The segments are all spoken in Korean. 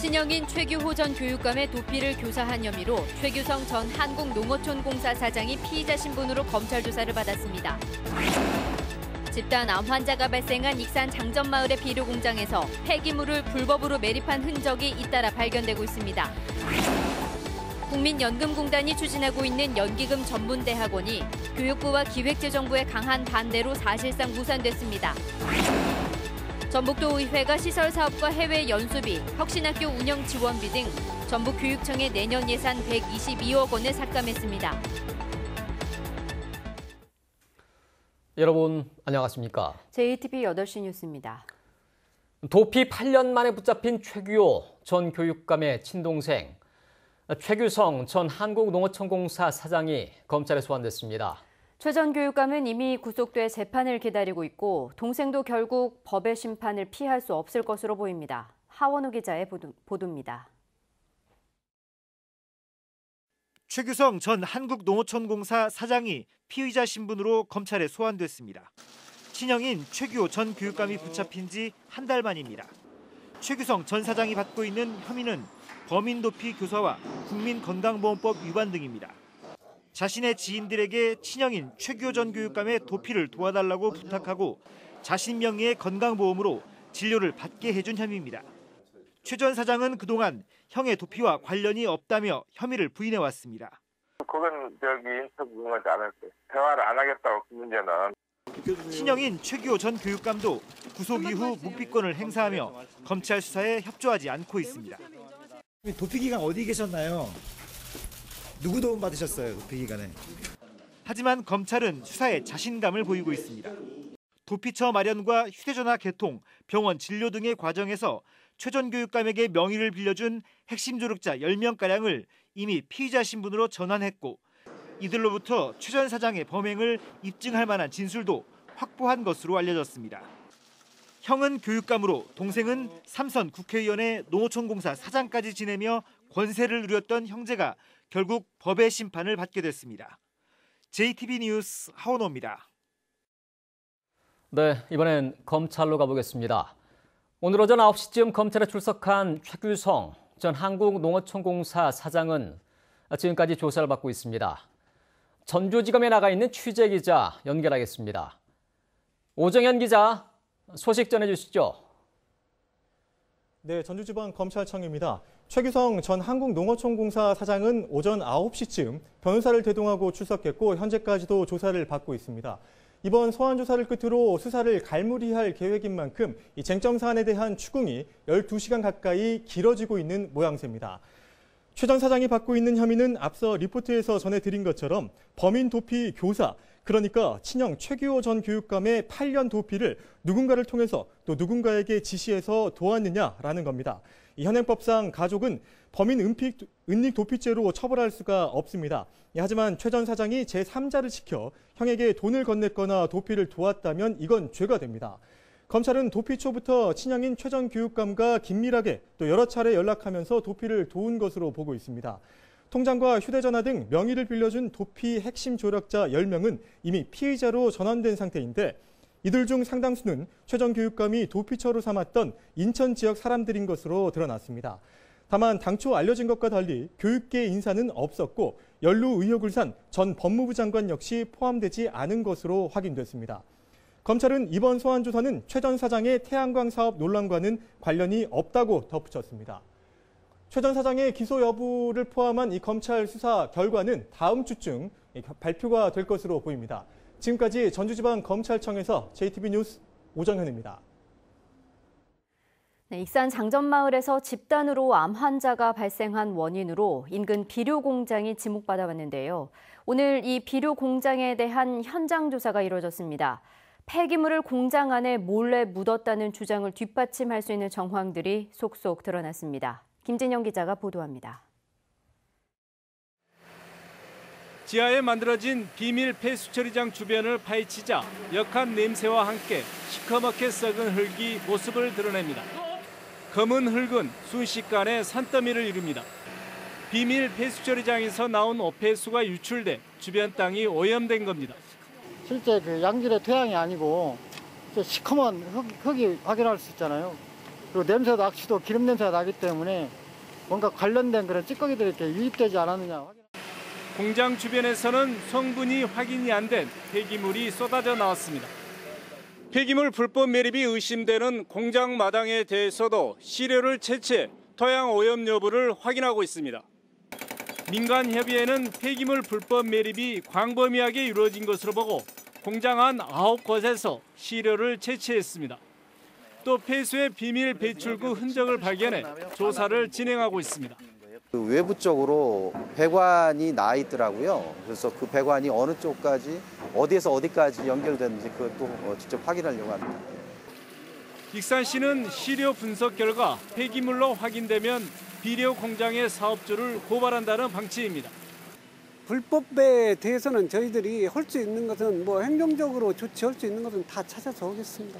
친형인 최규호 전 교육감의 도피를 교사한 혐의로 최규성 전 한국농어촌공사 사장이 피의자 신분으로 검찰 조사를 받았습니다. 집단 암 환자가 발생한 익산 장전마을의 비료 공장에서 폐기물을 불법으로 매립한 흔적이 잇따라 발견되고 있습니다. 국민연금공단이 추진하고 있는 연기금 전문대학원이 교육부와 기획재정부의 강한 반대로 사실상 무산됐습니다. 전북도의회가 시설사업과 해외 연수비, 혁신학교 운영 지원비 등 전북교육청의 내년 예산 122억 원을 삭감했습니다. 여러분 안녕하십니까? JTBC 8시 뉴스입니다. 도피 8년 만에 붙잡힌 최규호 전 교육감의 친동생 최규성 전 한국농어촌공사 사장이 검찰에 소환됐습니다. 최 전 교육감은 이미 구속돼 재판을 기다리고 있고 동생도 결국 법의 심판을 피할 수 없을 것으로 보입니다. 하원우 기자의 보도입니다. 최규성 전 한국농어촌공사 사장이 피의자 신분으로 검찰에 소환됐습니다. 친형인 최규호 전 교육감이 붙잡힌 지 한 달 만입니다. 최규성 전 사장이 받고 있는 혐의는 범인도피 교사와 국민건강보험법 위반 등입니다. 자신의 지인들에게 친형인 최규호 전 교육감의 도피를 도와달라고 부탁하고 자신 명의의 건강보험으로 진료를 받게 해준 혐의입니다. 최 전 사장은 그동안 형의 도피와 관련이 없다며 혐의를 부인해왔습니다. 그건 인터뷰하지 않았어요. 대화를 안 하겠다고 그 문제는. 친형인 최규호 전 교육감도 구속 이후 묵비권을 행사하며 검찰 수사에 협조하지 않고 있습니다. 도피 기간 어디 계셨나요? 누구 도움 받으셨어요, 도피 기간에? 하지만 검찰은 수사에 자신감을 보이고 있습니다. 도피처 마련과 휴대전화 개통, 병원 진료 등의 과정에서 최 전 교육감에게 명의를 빌려준 핵심 조력자 10명가량을 이미 피의자 신분으로 전환했고 이들로부터 최 전 사장의 범행을 입증할 만한 진술도 확보한 것으로 알려졌습니다. 형은 교육감으로 동생은 삼선 국회의원의 농어촌공사 사장까지 지내며 권세를 누렸던 형제가 결국 법의 심판을 받게 됐습니다. JTBC 뉴스 하원호입니다. 네, 이번엔 검찰로 가보겠습니다. 오늘 오전 9시쯤 검찰에 출석한 최규성 전 한국농어촌공사 사장은 지금까지 조사를 받고 있습니다. 전주지검에 나가 있는 취재기자 연결하겠습니다. 오정현 기자, 소식 전해주시죠. 네, 전주지방검찰청입니다. 최규성 전 한국농어촌공사 사장은 오전 9시쯤 변호사를 대동하고 출석했고 현재까지도 조사를 받고 있습니다. 이번 소환 조사를 끝으로 수사를 갈무리할 계획인 만큼 이 쟁점 사안에 대한 추궁이 12시간 가까이 길어지고 있는 모양새입니다. 최 전 사장이 받고 있는 혐의는 앞서 리포트에서 전해드린 것처럼 범인 도피 교사, 그러니까 친형 최규호 전 교육감의 8년 도피를 누군가를 통해서 또 누군가에게 지시해서 도왔느냐라는 겁니다. 이 현행법상 가족은 범인 은닉 도피죄로 처벌할 수가 없습니다. 하지만 최 전 사장이 제3자를 지켜 형에게 돈을 건넸거나 도피를 도왔다면 이건 죄가 됩니다. 검찰은 도피 초부터 친형인 최 전 교육감과 긴밀하게 또 여러 차례 연락하면서 도피를 도운 것으로 보고 있습니다. 통장과 휴대전화 등 명의를 빌려준 도피 핵심 조력자 10명은 이미 피의자로 전환된 상태인데 이들 중 상당수는 최 전 교육감이 도피처로 삼았던 인천 지역 사람들인 것으로 드러났습니다. 다만 당초 알려진 것과 달리 교육계 인사는 없었고 연루 의혹을 산 전 법무부 장관 역시 포함되지 않은 것으로 확인됐습니다. 검찰은 이번 소환 조사는 최 전 사장의 태양광 사업 논란과는 관련이 없다고 덧붙였습니다. 최 전 사장의 기소 여부를 포함한 이 검찰 수사 결과는 다음 주쯤 발표가 될 것으로 보입니다. 지금까지 전주지방검찰청에서 JTBC 뉴스 오정현입니다. 네, 익산 장전마을에서 집단으로 암 환자가 발생한 원인으로 인근 비료 공장이 지목받아 왔는데요. 오늘 이 비료 공장에 대한 현장 조사가 이루어졌습니다. 폐기물을 공장 안에 몰래 묻었다는 주장을 뒷받침할 수 있는 정황들이 속속 드러났습니다. 김진영 기자가 보도합니다. 지하에 만들어진 비밀 폐수 처리장 주변을 파헤치자 역한 냄새와 함께 시커멓게 썩은 흙이 모습을 드러냅니다. 검은 흙은 순식간에 산더미를 이룹니다. 비밀 폐수 처리장에서 나온 오폐수가 유출돼 주변 땅이 오염된 겁니다. 실제 그 양질의 토양이 아니고 시커먼 흙이 확인할 수 있잖아요. 그리고 냄새도 악취도 기름 냄새가 나기 때문에 뭔가 관련된 그런 찌꺼기들이 이렇게 유입되지 않았느냐. 공장 주변에서는 성분이 확인이 안 된 폐기물이 쏟아져 나왔습니다. 폐기물 불법 매립이 의심되는 공장 마당에 대해서도 시료를 채취해 토양 오염 여부를 확인하고 있습니다. 민간협의회는 폐기물 불법 매립이 광범위하게 이루어진 것으로 보고 공장 안 9곳에서 시료를 채취했습니다. 또 폐수의 비밀 배출구 흔적을 발견해 조사를 진행하고 있습니다. 그 외부 쪽으로 배관이 나 있더라고요. 그래서 그 배관이 어느 쪽까지 어디에서 어디까지 연결됐는지 그것도 직접 확인하려고 합니다. 익산시는 시료 분석 결과 폐기물로 확인되면 비료 공장의 사업주를 고발한다는 방침입니다. 불법에 대해서는 저희들이 할 수 있는 것은 행정적으로 조치할 수 있는 것은 다 찾아서 오겠습니다.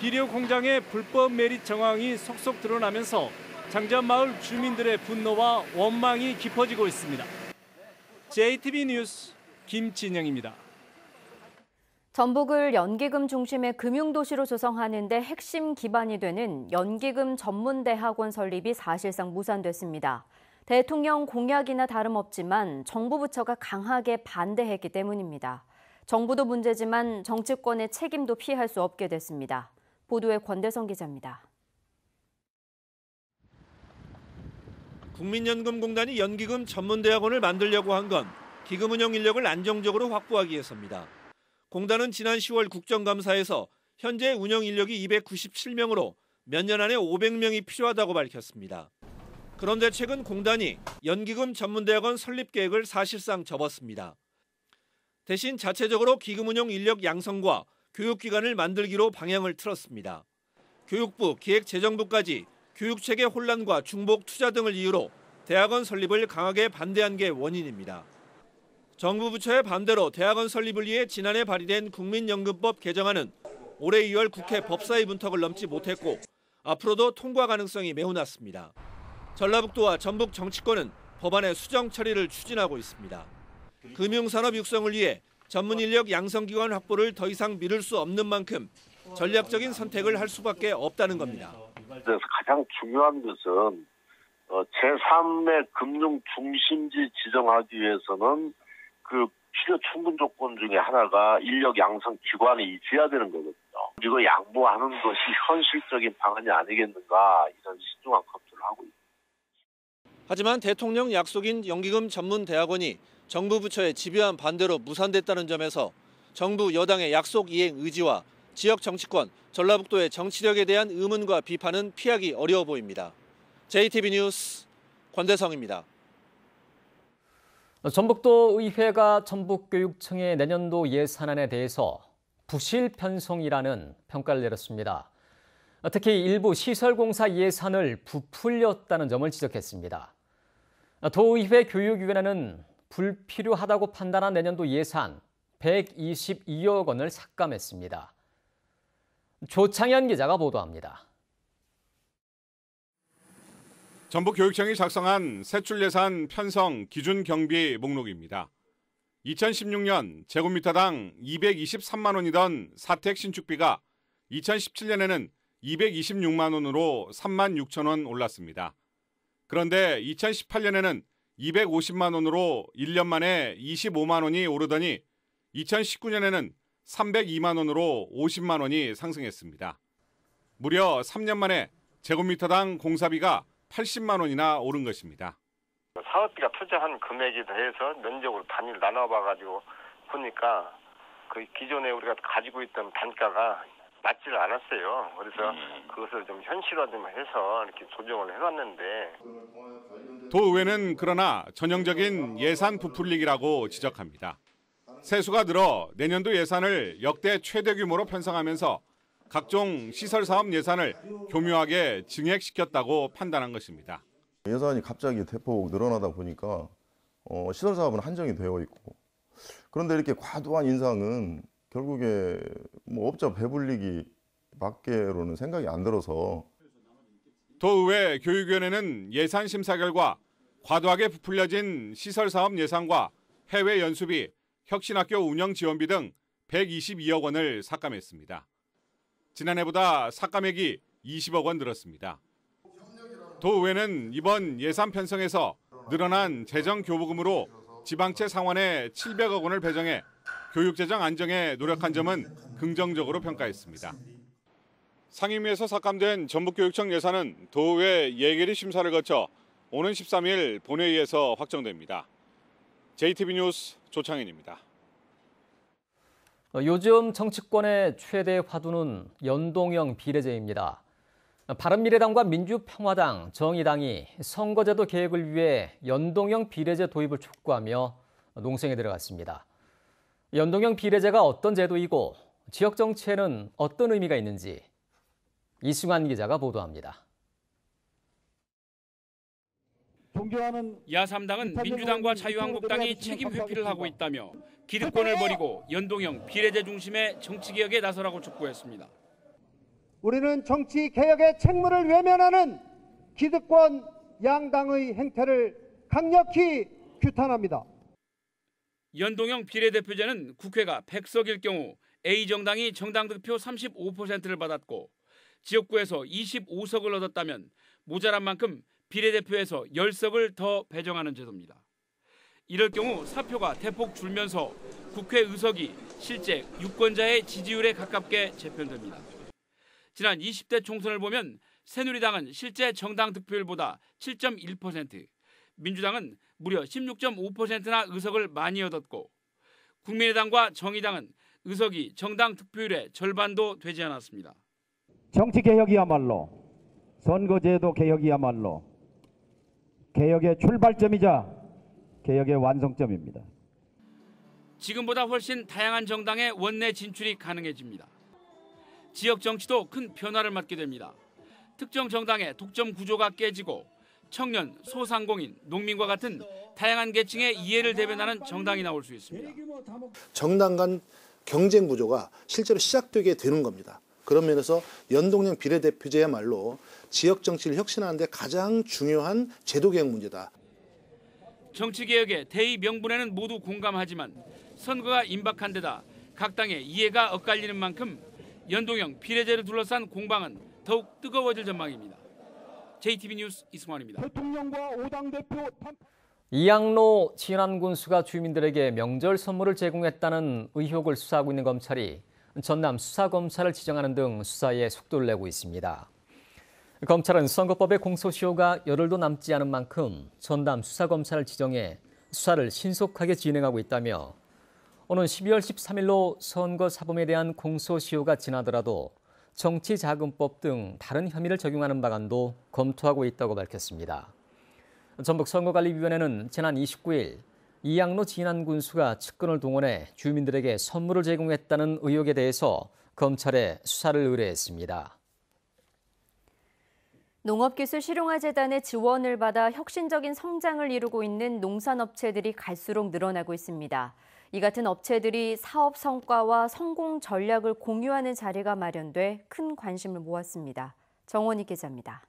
비료 공장의 불법 매립 정황이 속속 드러나면서 장전마을 주민들의 분노와 원망이 깊어지고 있습니다. JTB 뉴스 김진영입니다. 전북을 연기금 중심의 금융도시로 조성하는 데 핵심 기반이 되는 연기금 전문대학원 설립이 사실상 무산됐습니다. 대통령 공약이나 다름없지만 정부 부처가 강하게 반대했기 때문입니다. 정부도 문제지만 정치권의 책임도 피할 수 없게 됐습니다. 보도에 권대성 기자입니다. 국민연금공단이 연기금 전문대학원을 만들려고 한 건 기금 운영 인력을 안정적으로 확보하기 위해서입니다. 공단은 지난 10월 국정감사에서 현재 운영 인력이 297명으로 몇 년 안에 500명이 필요하다고 밝혔습니다. 그런데 최근 공단이 연기금 전문대학원 설립 계획을 사실상 접었습니다. 대신 자체적으로 기금 운영 인력 양성과 교육기관을 만들기로 방향을 틀었습니다. 교육부, 기획재정부까지 교육체계 혼란과 중복 투자 등을 이유로 대학원 설립을 강하게 반대한 게 원인입니다. 정부 부처의 반대로 대학원 설립을 위해 지난해 발의된 국민연금법 개정안은 올해 2월 국회 법사위 문턱을 넘지 못했고 앞으로도 통과 가능성이 매우 낮습니다. 전라북도와 전북 정치권은 법안의 수정 처리를 추진하고 있습니다. 금융산업 육성을 위해 전문 인력 양성기관 확보를 더 이상 미룰 수 없는 만큼 전략적인 선택을 할 수밖에 없다는 겁니다. 그래서 가장 중요한 것은 제3의 금융 중심지 지정하기 위해서는 그 필요 충분 조건 중에 하나가 인력 양성 기관이 있어야 되는 거거든요. 이거 양보하는 것이 현실적인 방안이 아니겠는가 이런 신중한 검토를 하고 있습니다. 하지만 대통령 약속인 연기금 전문대학원이 정부 부처의 집요한 반대로 무산됐다는 점에서 정부 여당의 약속 이행 의지와 지역 정치권, 전라북도의 정치력에 대한 의문과 비판은 피하기 어려워 보입니다. JTB 뉴스 권대성입니다. 전북도 의회가 전북교육청의 내년도 예산안에 대해서 부실 편성이라는 평가를 내렸습니다. 특히 일부 시설공사 예산을 부풀렸다는 점을 지적했습니다. 도의회 교육위원회는 불필요하다고 판단한 내년도 예산 122억 원을 삭감했습니다. 조창현 기자가 보도합니다. 전북교육청이 작성한 세출예산 편성 기준 경비 목록입니다. 2016년 제곱미터당 223만 원이던 사택 신축비가 2017년에는 226만 원으로 3만 6천 원 올랐습니다. 그런데 2018년에는 250만 원으로 1년 만에 25만 원이 오르더니 2019년에는 302만 원으로 50만 원이 상승했습니다. 무려 3년 만에 제곱미터당 공사비가 80만 원이나 오른 것입니다. 사업비가 투자한 금액에 대해서 면적으로 단위를 나눠봐가지고 보니까 그 기존에 우리가 가지고 있던 단가가 맞지를 않았어요. 그래서 그것을 좀 현실화 좀 해서 이렇게 조정을 해봤는데. 도의회는 그러나 전형적인 예산 부풀리기라고 지적합니다. 세수가 늘어 내년도 예산을 역대 최대 규모로 편성하면서 각종 시설사업 예산을 교묘하게 증액시켰다고 판단한 것입니다. 예산이 갑자기 대폭 늘어나다 보니까 시설사업은 한정이 되어 있고 그런데 이렇게 과도한 인상은 결국에 업자 배불리기 밖에로는 생각이 안 들어서 도의회 교육위원회는 예산 심사 결과 과도하게 부풀려진 시설사업 예산과 해외 연수비, 혁신학교 운영 지원비 등 122억 원을 삭감했습니다. 지난해보다 삭감액이 20억 원 늘었습니다. 도의회는 이번 예산 편성에서 늘어난 재정 교부금으로 지방채 상환에 700억 원을 배정해 교육재정 안정에 노력한 점은 긍정적으로 평가했습니다. 상임위에서 삭감된 전북교육청 예산은 도의회 예결위 심사를 거쳐 오는 13일 본회의에서 확정됩니다. JTB 뉴스 조창현입니다. 요즘 정치권의 최대 화두는 연동형 비례제입니다. 바른미래당과 민주평화당, 정의당이 선거제도 개혁을 위해 연동형 비례제 도입을 촉구하며 농성에 들어갔습니다. 연동형 비례제가 어떤 제도이고 지역 정치에는 어떤 의미가 있는지 이승환 기자가 보도합니다. 야3당은 민주당과 자유한국당이 책임 회피를 하고 있다며 기득권을 버리고 연동형 비례제 중심의 정치개혁에 나서라고 촉구했습니다. 우리는 정치개혁의 책무를 외면하는 기득권 양당의 행태를 강력히 규탄합니다. 연동형 비례대표제는 국회가 100석일 경우 A정당이 정당 득표 35%를 받았고 지역구에서 25석을 얻었다면 모자란 만큼 비례대표에서 10석을 더 배정하는 제도입니다. 이럴 경우 사표가 대폭 줄면서 국회 의석이 실제 유권자의 지지율에 가깝게 재편됩니다. 지난 20대 총선을 보면 새누리당은 실제 정당 득표율보다 7.1%, 민주당은 무려 16.5%나 의석을 많이 얻었고 국민의당과 정의당은 의석이 정당 득표율의 절반도 되지 않았습니다. 정치개혁이야말로 선거제도 개혁이야말로 개혁의 출발점이자 개혁의 완성점입니다. 지금보다 훨씬 다양한 정당의 원내 진출이 가능해집니다. 지역 정치도 큰 변화를 맞게 됩니다. 특정 정당의 독점 구조가 깨지고 청년, 소상공인, 농민과 같은 다양한 계층의 이해를 대변하는 정당이 나올 수 있습니다. 정당 간 경쟁 구조가 실제로 시작되게 되는 겁니다. 그런 면에서 연동형 비례대표제야말로 지역 정치를 혁신하는 데 가장 중요한 제도개혁 문제다. 정치개혁의 대의 명분에는 모두 공감하지만 선거가 임박한 데다 각 당의 이해가 엇갈리는 만큼 연동형 비례제를 둘러싼 공방은 더욱 뜨거워질 전망입니다. JTB 뉴스 이승환입니다. 대통령과 5당 대표 이양로 진안 군수가 주민들에게 명절 선물을 제공했다는 의혹을 수사하고 있는 검찰이 전남 수사검사를 지정하는 등 수사에 속도를 내고 있습니다. 검찰은 선거법의 공소시효가 열흘도 남지 않은 만큼 전남 수사검사를 지정해 수사를 신속하게 진행하고 있다며 오는 12월 13일로 선거사범에 대한 공소시효가 지나더라도 정치자금법 등 다른 혐의를 적용하는 방안도 검토하고 있다고 밝혔습니다. 전북선거관리위원회는 지난 29일 이양로 진안 군수가 측근을 동원해 주민들에게 선물을 제공했다는 의혹에 대해서 검찰에 수사를 의뢰했습니다. 농업기술실용화재단의 지원을 받아 혁신적인 성장을 이루고 있는 농산업체들이 갈수록 늘어나고 있습니다. 이 같은 업체들이 사업 성과와 성공 전략을 공유하는 자리가 마련돼 큰 관심을 모았습니다. 정원희 기자입니다.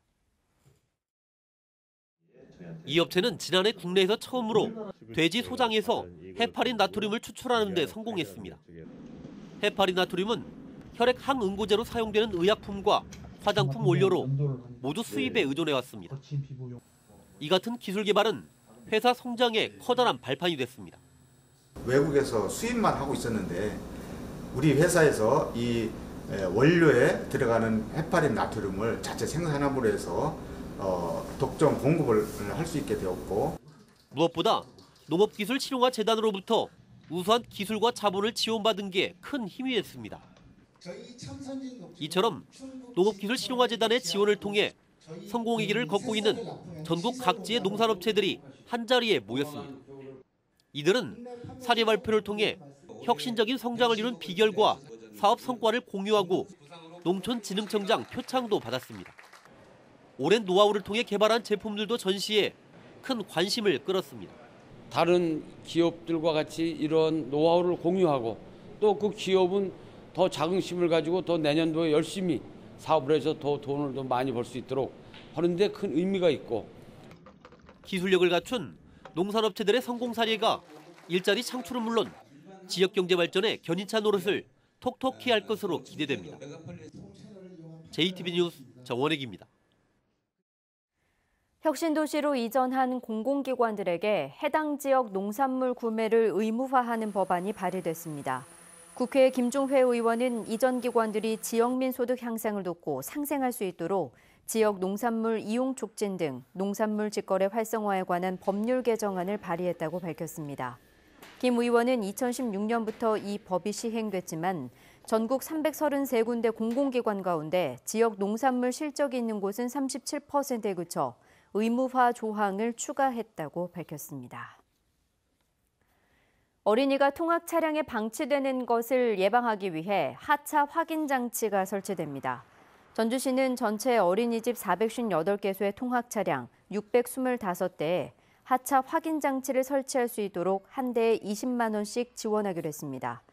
이 업체는 지난해 국내에서 처음으로 돼지 소장에서 헤파린 나트륨을 추출하는 데 성공했습니다. 헤파린 나트륨은 혈액 항응고제로 사용되는 의약품과 화장품 원료로 모두 수입에 의존해왔습니다. 이 같은 기술 개발은 회사 성장에 커다란 발판이 됐습니다. 외국에서 수입만 하고 있었는데 우리 회사에서 이 원료에 들어가는 헤파린 나트륨을 자체 생산함으로 해서 독점 공급을 할 수 있게 되었고 무엇보다 농업기술실용화재단으로부터 우수한 기술과 자본을 지원받은 게 큰 힘이 됐습니다. 이처럼 농업기술실용화재단의 지원을 통해 성공의 길을 걷고 있는 전국 각지의 농산업체들이 한자리에 모였습니다. 이들은 사례 발표를 통해 혁신적인 성장을 이룬 비결과 사업 성과를 공유하고 농촌진흥청장 표창도 받았습니다. 오랜 노하우를 통해 개발한 제품들도 전시해 큰 관심을 끌었습니다. 다른 기업들과 같이 이런 노하우를 공유하고 또 그 기업은 더 자긍심을 가지고 더 내년도에 열심히 사업을 해서 더 돈을 더 많이 벌 수 있도록 하는 데 큰 의미가 있고 기술력을 갖춘 농산업체들의 성공 사례가 일자리 창출은 물론 지역 경제 발전에 견인차 노릇을 톡톡히 할 것으로 기대됩니다. JTB 뉴스 정원익입니다. 혁신도시로 이전한 공공기관들에게 해당 지역 농산물 구매를 의무화하는 법안이 발의됐습니다. 국회 김종회 의원은 이전 기관들이 지역민 소득 향상을 돕고 상생할 수 있도록 지역 농산물 이용 촉진 등 농산물 직거래 활성화에 관한 법률 개정안을 발의했다고 밝혔습니다. 김 의원은 2016년부터 이 법이 시행됐지만 전국 333군데 공공기관 가운데 지역 농산물 실적이 있는 곳은 37%에 그쳐 의무화 조항을 추가했다고 밝혔습니다. 어린이가 통학 차량에 방치되는 것을 예방하기 위해 하차 확인 장치가 설치됩니다. 전주시는 전체 어린이집 458개소의 통학 차량 625대에 하차 확인 장치를 설치할 수 있도록 한 대에 20만 원씩 지원하기로 했습니다.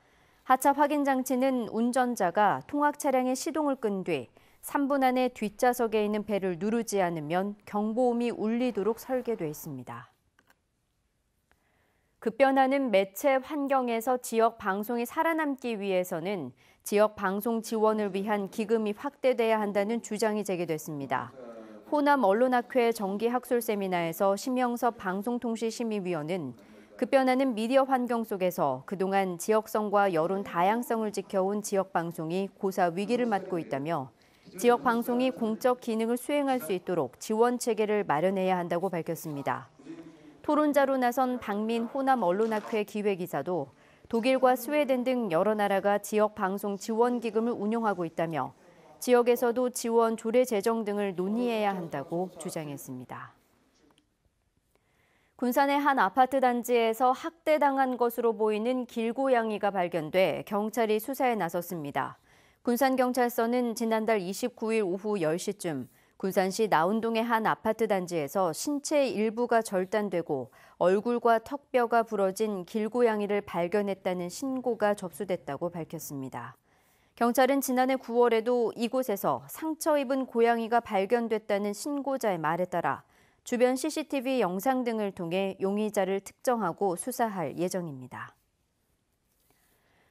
하차 확인 장치는 운전자가 통학 차량의 시동을 끈 뒤 3분 안에 뒷좌석에 있는 벨을 누르지 않으면 경보음이 울리도록 설계돼 있습니다. 급변하는 매체 환경에서 지역 방송이 살아남기 위해서는 지역 방송 지원을 위한 기금이 확대돼야 한다는 주장이 제기됐습니다. 호남 언론학회 정기학술 세미나에서 심영섭 방송통신심의위원은 급변하는 미디어 환경 속에서 그동안 지역성과 여론 다양성을 지켜온 지역 방송이 고사 위기를 맞고 있다며 지역 방송이 공적 기능을 수행할 수 있도록 지원 체계를 마련해야 한다고 밝혔습니다. 토론자로 나선 박민 호남 언론학회 기획이사도 독일과 스웨덴 등 여러 나라가 지역 방송 지원 기금을 운용하고 있다며 지역에서도 지원 조례 제정 등을 논의해야 한다고 주장했습니다. 군산의 한 아파트 단지에서 학대당한 것으로 보이는 길고양이가 발견돼 경찰이 수사에 나섰습니다. 군산경찰서는 지난달 29일 오후 10시쯤 군산시 나운동의 한 아파트 단지에서 신체 일부가 절단되고 얼굴과 턱뼈가 부러진 길고양이를 발견했다는 신고가 접수됐다고 밝혔습니다. 경찰은 지난해 9월에도 이곳에서 상처 입은 고양이가 발견됐다는 신고자의 말에 따라 주변 CCTV 영상 등을 통해 용의자를 특정하고 수사할 예정입니다.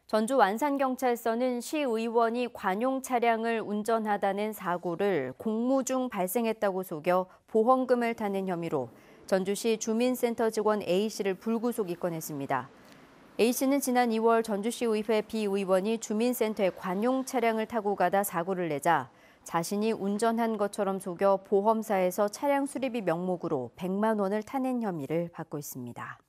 전주 완산경찰서는 시의원이 관용 차량을 운전하다는 사고를 공무 중 발생했다고 속여 보험금을 타는 혐의로 전주시 주민센터 직원 A씨를 불구속 입건했습니다. A씨는 지난 2월 전주시의회 비의원이 주민센터에 관용 차량을 타고 가다 사고를 내자 자신이 운전한 것처럼 속여 보험사에서 차량 수리비 명목으로 100만 원을 타낸 혐의를 받고 있습니다.